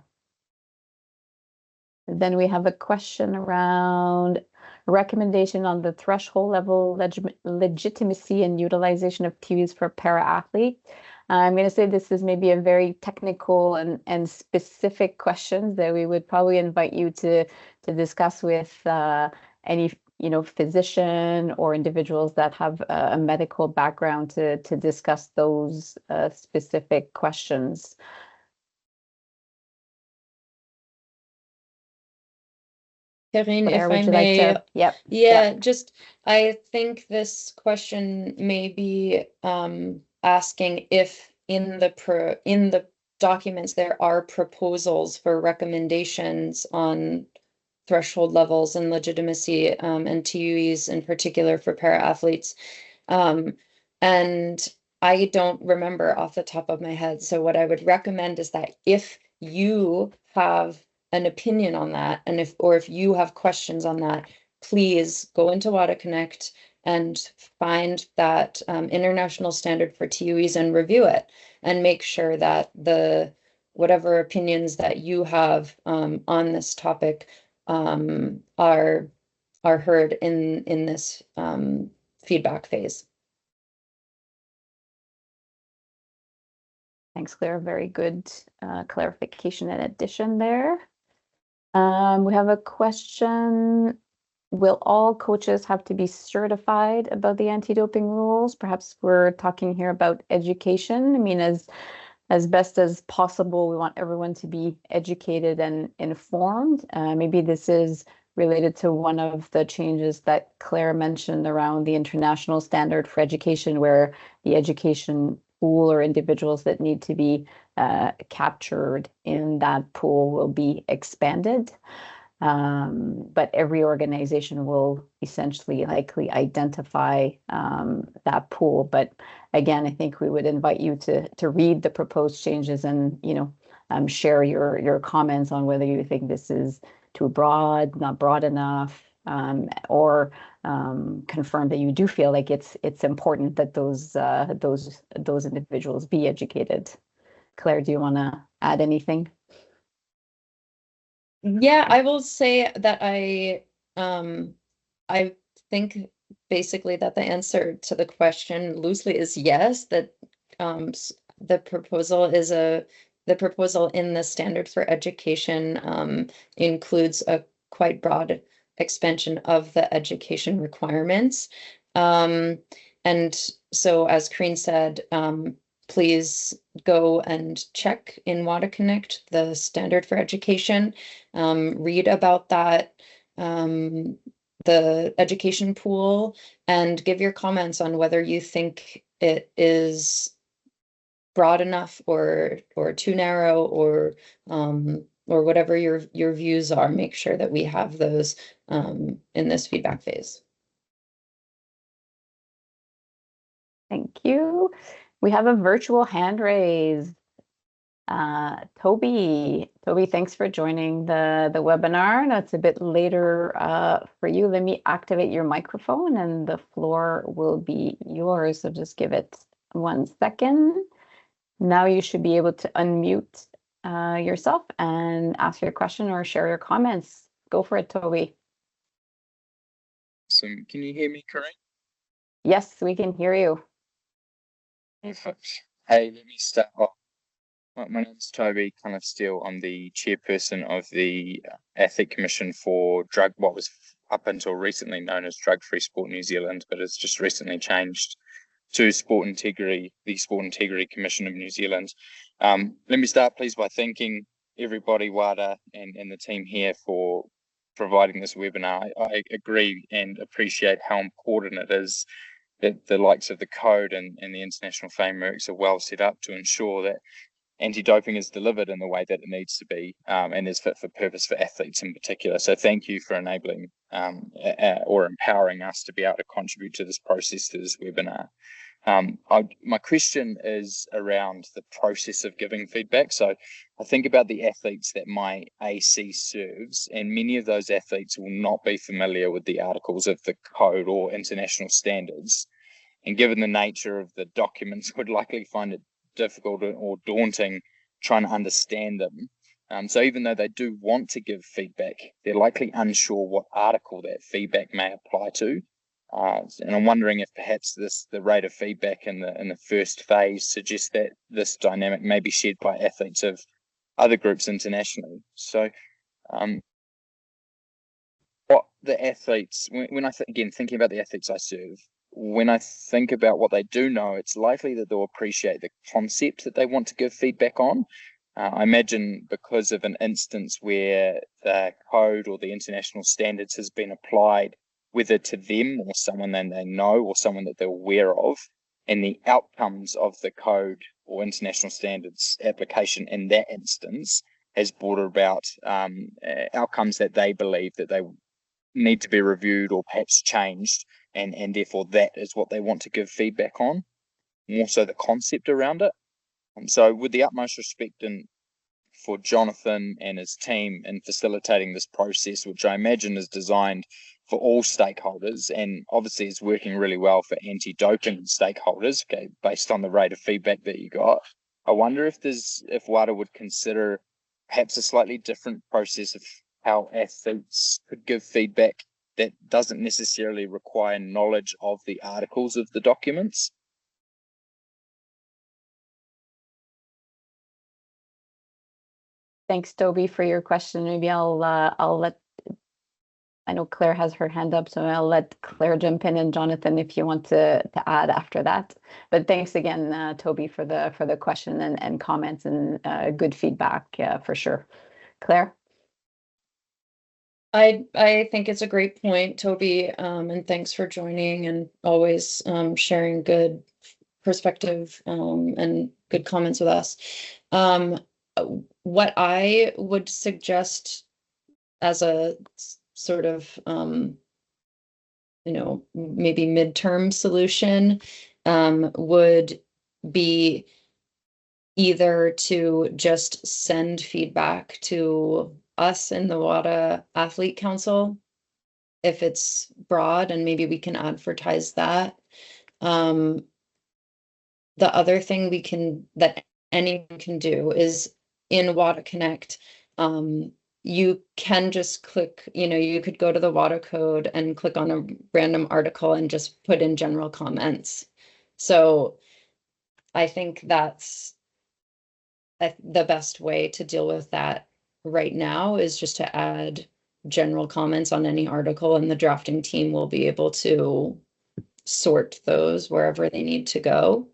Then we have a question around recommendation on the threshold level legitimacy and utilization of TVs for para-athletes. I'm going to say this is maybe a very technical and specific question that we would probably invite you to discuss with any physician or individuals that have a medical background to discuss those specific questions. Karine, Claire, if I would you may, like to? Yep. yeah, just I think this question may be asking if in the documents there are proposals for recommendations on threshold levels and legitimacy, and TUEs in particular for para-athletes. And I don't remember off the top of my head. So what I would recommend is that if you have an opinion on that, and if you have questions on that, please go into WADA Connect and find that international standard for TUEs and review it and make sure that whatever opinions that you have on this topic are heard in this feedback phase. Thanks, Claire. Very good clarification and addition there. We have a question. Will all coaches have to be certified about the anti-doping rules? Perhaps we're talking here about education. I mean, as best as possible, we want everyone to be educated and informed. Maybe this is related to one of the changes that Claire mentioned around the international standard for education, where the education pool or individuals that need to be captured in that pool will be expanded. But every organization will essentially likely identify that pool. But again, I think we would invite you to read the proposed changes and share your comments on whether you think this is too broad, not broad enough, or confirm that you do feel like it's important that those individuals be educated. Claire, do you want to add anything? Yeah, I will say that I think basically that the answer to the question loosely is yes, that the proposal in the standard for education includes a quite broad expansion of the education requirements. And so as Karine said, please go and check in WADA Connect the standard for education, read about that, the education pool, and give your comments on whether you think it is broad enough or too narrow or whatever your views are. Make sure that we have those in this feedback phase. Thank you. We have a virtual hand raised. Toby, thanks for joining the webinar. That's a bit later for you. Let me activate your microphone and the floor will be yours. So just give it 1 second. Now you should be able to unmute yourself and ask your question or share your comments. Go for it, Toby. So can you hear me, Karine? Yes, we can hear you. Perfect. Hey, let me start off. My name's Toby Steele. I'm the chairperson of the Athlete Commission for what was up until recently known as Drug-Free Sport New Zealand, but it's just recently changed to the Sport Integrity Commission of New Zealand. Let me start, please, by thanking everybody, WADA, and the team here for providing this webinar. I agree and appreciate how important it is that the likes of the code and the international frameworks are well set up to ensure that anti-doping is delivered in the way that it needs to be and is fit for purpose for athletes in particular. So thank you for enabling or empowering us to be able to contribute to this process, to this webinar. My question is around the process of giving feedback. So I think about the athletes that my AC serves, and many of those athletes will not be familiar with the articles of the code or international standards. And given the nature of the documents, would likely find it difficult or daunting trying to understand them. So even though they do want to give feedback, they're likely unsure what article that feedback may apply to. And I'm wondering if perhaps the rate of feedback in the first phase suggests that this dynamic may be shared by athletes of other groups internationally. So the athletes, when I again thinking about the athletes I serve, when I think about what they do know, it's likely that they'll appreciate the concept that they want to give feedback on. I imagine because of an instance where the code or the international standards has been applied, whether to them or someone that they know or someone that they're aware of, and the outcomes of the code or international standards application in that instance has brought about outcomes that they believe that they need to be reviewed or perhaps changed, and therefore that is what they want to give feedback on, more so the concept around it. So with the utmost respect for Jonathan and his team in facilitating this process, which I imagine is designed for all stakeholders and obviously is working really well for anti-doping stakeholders, okay, based on the rate of feedback that you got. I wonder if WADA would consider perhaps a slightly different process of how athletes could give feedback that doesn't necessarily require knowledge of the articles of the documents. Thanks, Toby, for your question. Maybe I'll let, I know Claire has her hand up, so I'll let Claire jump in, and Jonathan, if you want to add after that. But thanks again, Toby, for the question and comments and good feedback, for sure. Claire? I think it's a great point, Toby, and thanks for joining and always sharing good perspective and good comments with us. What I would suggest as a sort of maybe midterm solution would be either to just send feedback to us in the WADA Athlete Council, if it's broad, and maybe we can advertise that. The other thing that anyone can do is in WADA Connect, you can just click, you could go to the WADA code and click on a random article and just put in general comments. So I think that's the best way to deal with that right now, is just to add general comments on any article, and the drafting team will be able to sort those wherever they need to go.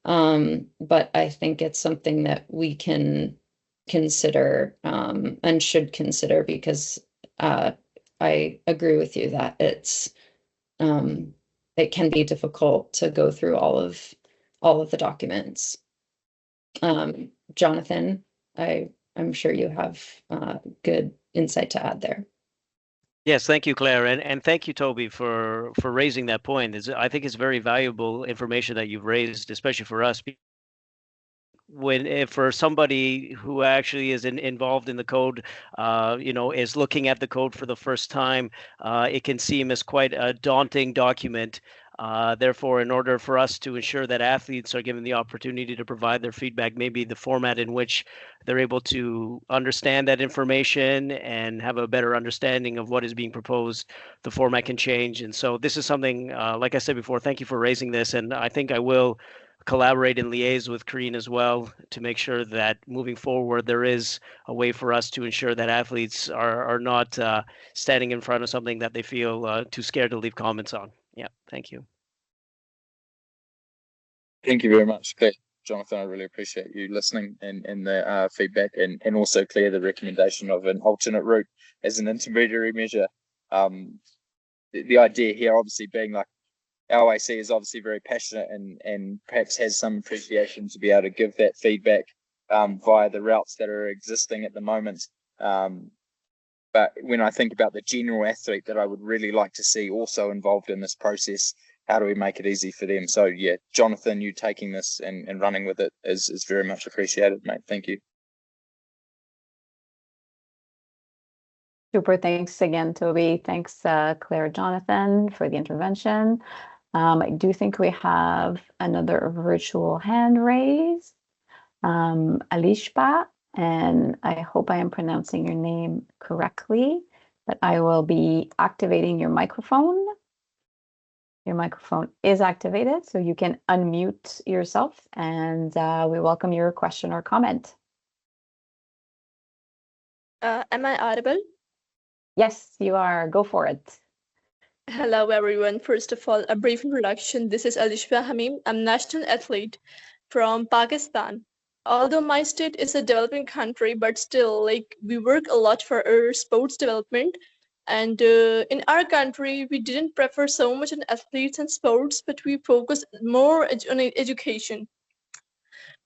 But I think it's something that we can consider and should consider, because I agree with you that it can be difficult to go through all of the documents. Jonathan, I'm sure you have good insight to add there. Yes, thank you, Claire, and thank you, Toby, for raising that point. I think it's very valuable information that you've raised, especially for us. For somebody who actually is involved in the code, is looking at the code for the first time, it can seem as quite a daunting document. Therefore, in order for us to ensure that athletes are given the opportunity to provide their feedback, maybe the format in which they're able to understand that information and have a better understanding of what is being proposed, the format can change. And so this is something, like I said before, thank you for raising this. And I think I will collaborate and liaise with Karine as well to make sure that moving forward, there is a way for us to ensure that athletes are not standing in front of something that they feel too scared to leave comments on. Yeah, thank you. Thank you very much, Claire. Jonathan, I really appreciate you listening and the feedback, and also, Claire, the recommendation of an alternate route as an intermediary measure. The idea here obviously being like LAC is obviously very passionate and perhaps has some appreciation to be able to give that feedback via the routes that are existing at the moment. But when I think about the general athlete that I would really like to see also involved in this process, how do we make it easy for them? So yeah, Jonathan, you taking this and running with it is very much appreciated, mate. Thank you. Super, thanks again, Toby. Thanks, Claire, Jonathan, for the intervention. I do think we have another virtual hand raised. Alishba, and I hope I am pronouncing your name correctly, but I will be activating your microphone. Your microphone is activated, so you can unmute yourself, and we welcome your question or comment. Am I audible? Yes, you are. Go for it. Hello, everyone. First of all, a brief introduction. This is Alishfa Hamim. I'm national athlete from Pakistan. Although my state is a developing country, but still, like, we work a lot for our sports development. And in our country, we didn't prefer so much on athletes and sports, but we focus more on education.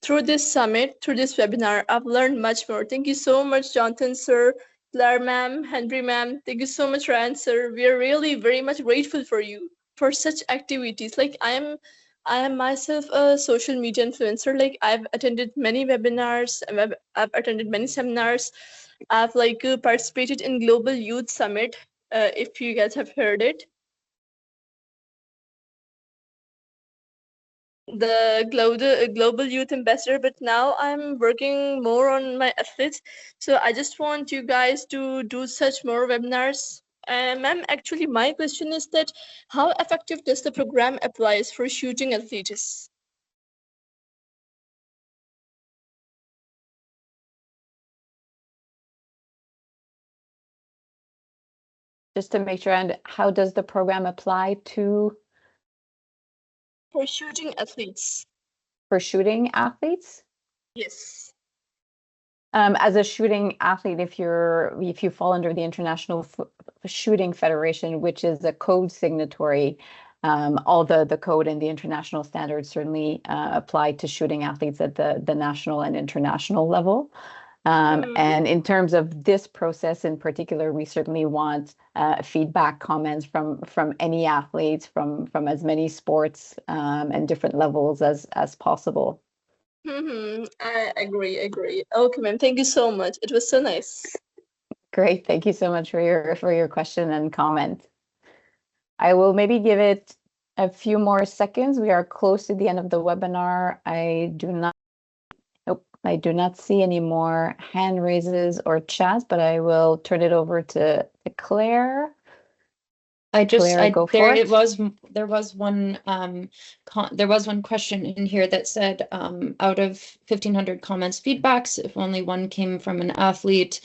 Through this summit, through this webinar, I've learned much more. Thank you so much, Jonathan, sir, Claire, ma'am, Henry, ma'am. Thank you so much, Ryan, sir. We are really very much grateful for you for such activities. Like I am myself a social media influencer. Like I've attended many webinars, I've attended many seminars. I've participated in Global Youth Summit, if you guys have heard it. The global youth ambassador, but now I'm working more on my athletes. So I just want you guys to do such more webinars. Ma'am, actually my question is that how effective does the program applies for shooting athletes? Just to make sure, and how does the program apply to? For shooting athletes. For shooting athletes? Yes. As a shooting athlete, if you fall under the International Shooting Federation, which is a code signatory, all the code and the international standards certainly apply to shooting athletes at the national and international level. And in terms of this process in particular, we certainly want feedback, comments from any athletes from as many sports and different levels as possible. I agree. Okay, ma'am. Thank you so much. It was so nice. Great. Thank you so much for your question and comment. I will maybe give it a few more seconds. We are close to the end of the webinar. I do not see any more hand raises or chats, but I will turn it over to Claire. There was one question in here that said, out of 1,500 comments, feedbacks, if only one came from an athlete,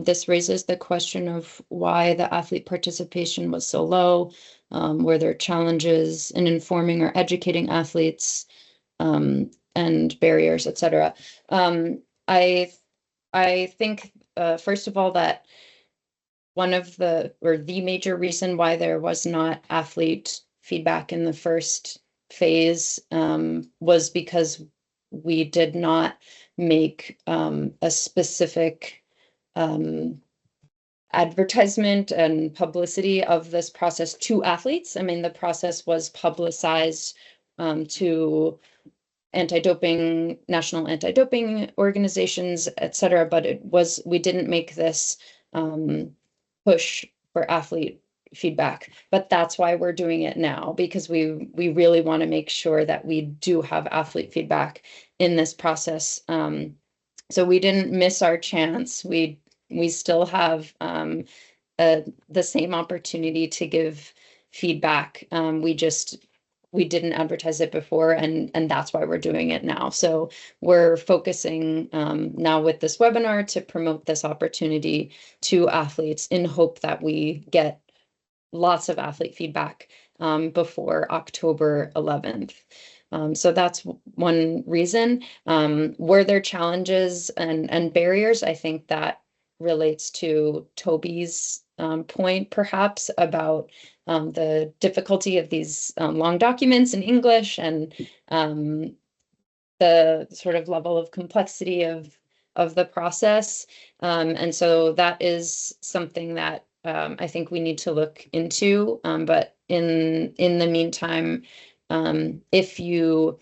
this raises the question of why the athlete participation was so low. Were there challenges in informing or educating athletes, and barriers, etc. I think, first of all, that the major reason why there was not athlete feedback in the first phase was because we did not make a specific advertisement and publicity of this process to athletes. I mean, the process was publicized to national anti-doping organizations, etc. But we didn't make this push for athlete feedback, but that's why we're doing it now, because we really want to make sure that we do have athlete feedback in this process. So we didn't miss our chance. We still have the same opportunity to give feedback. We didn't advertise it before, and that's why we're doing it now. So we're focusing now with this webinar to promote this opportunity to athletes in hope that we get lots of athlete feedback before October 11th. So that's one reason. Were there challenges and barriers? I think that relates to Toby's point, perhaps, about the difficulty of these long documents in English, and the sort of level of complexity of the process. And so that is something that I think we need to look into. But in the meantime, if you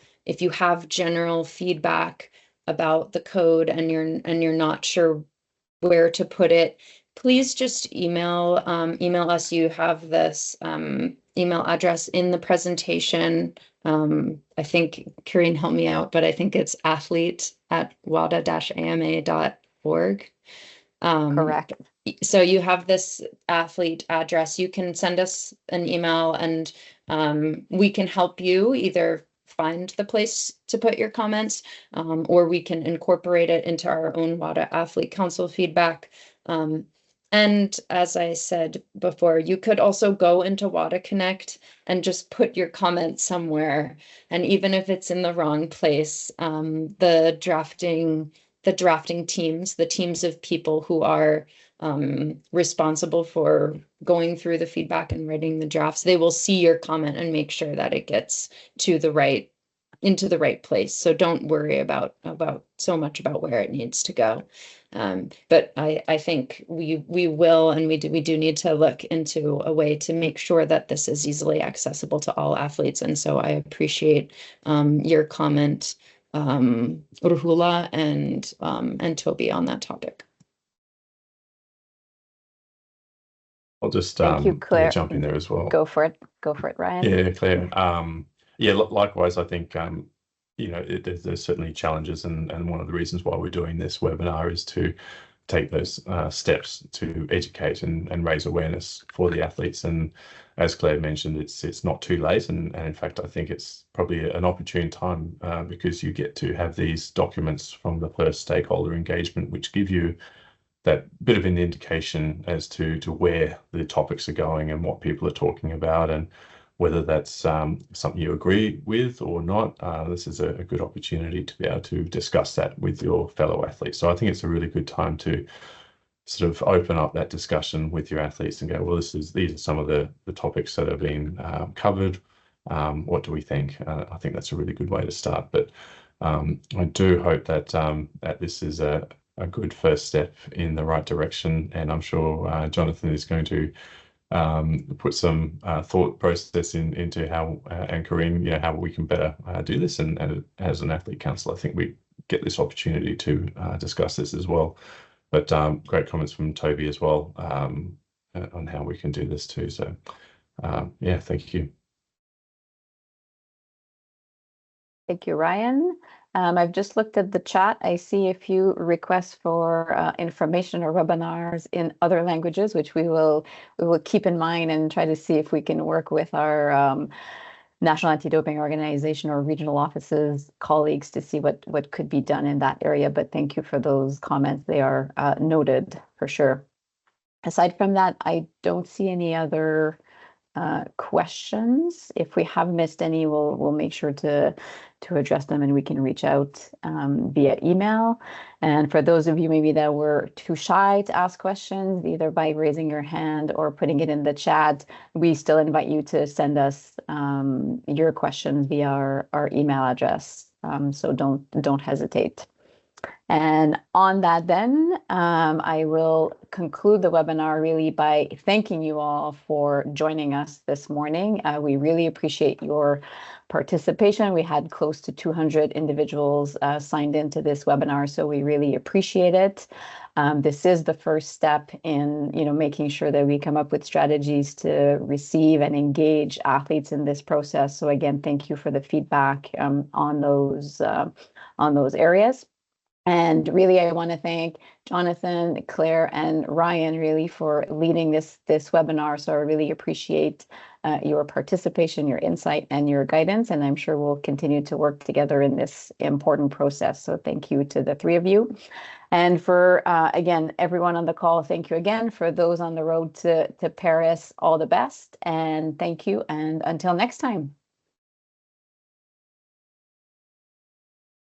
have general feedback about the code and you're not sure where to put it, please just email us. You have this email address in the presentation. I think Karine helped me out, but I think it's athlete@wada-ama.org. Correct. So you have this athlete address. You can send us an email, and we can help you either find the place to put your comments, or we can incorporate it into our own WADA Athlete Council feedback. And as I said before, you could also go into WADA Connect and just put your comment somewhere. And even if it's in the wrong place, the drafting teams, the teams of people who are responsible for going through the feedback and writing the drafts, they will see your comment and make sure that it gets to the right into the right place. So don't worry about so much about where it needs to go. But I think we will, and we do need to look into a way to make sure that this is easily accessible to all athletes. And so I appreciate your comment, Ruhula and Toby, on that topic. I'll just Thank you, Claire. jump in there as well. Go for it, Ryan. Yeah, Claire. Yeah, likewise, I think there's certainly challenges, and one of the reasons why we're doing this webinar is to take those steps to educate and raise awareness for the athletes. And as Claire mentioned, it's not too late, and in fact, I think it's probably an opportune time because you get to have these documents from the first stakeholder engagement, which give you that bit of an indication as to where the topics are going and what people are talking about, and whether that's something you agree with or not. This is a good opportunity to be able to discuss that with your fellow athletes. So I think it's a really good time to sort of open up that discussion with your athletes and go, well, these are some of the topics that have been covered. What do we think? I think that's a really good way to start. But I do hope that that this is a good first step in the right direction, and I'm sure Jonathan is going to put some thought process into how and Corinne, how we can better do this. And as an athlete council, I think we get this opportunity to discuss this as well. But great comments from Toby as well on how we can do this too. So yeah, thank you. Thank you, Ryan. I've just looked at the chat. I see a few requests for information or webinars in other languages, which we will keep in mind and try to see if we can work with our National Anti-Doping Organization or regional offices colleagues to see what could be done in that area. But thank you for those comments. They are noted for sure. Aside from that, I don't see any other questions. If we have missed any, we'll make sure to address them, and we can reach out via email. And for those of you maybe that were too shy to ask questions, either by raising your hand or putting it in the chat, we still invite you to send us your questions via our email address. So don't hesitate. And on that then, I will conclude the webinar really by thanking you all for joining us this morning. We really appreciate your participation. We had close to 200 individuals signed into this webinar, so we really appreciate it. This is the first step in making sure that we come up with strategies to receive and engage athletes in this process. So again, thank you for the feedback on those areas. And really, I want to thank Jonathan, Claire, and Ryan really for leading this webinar. So I really appreciate your participation, your insight, and your guidance. And I'm sure we'll continue to work together in this important process. So thank you to the three of you. And for, again, everyone on the call, thank you again. For those on the road to Paris, all the best. And thank you. And until next time.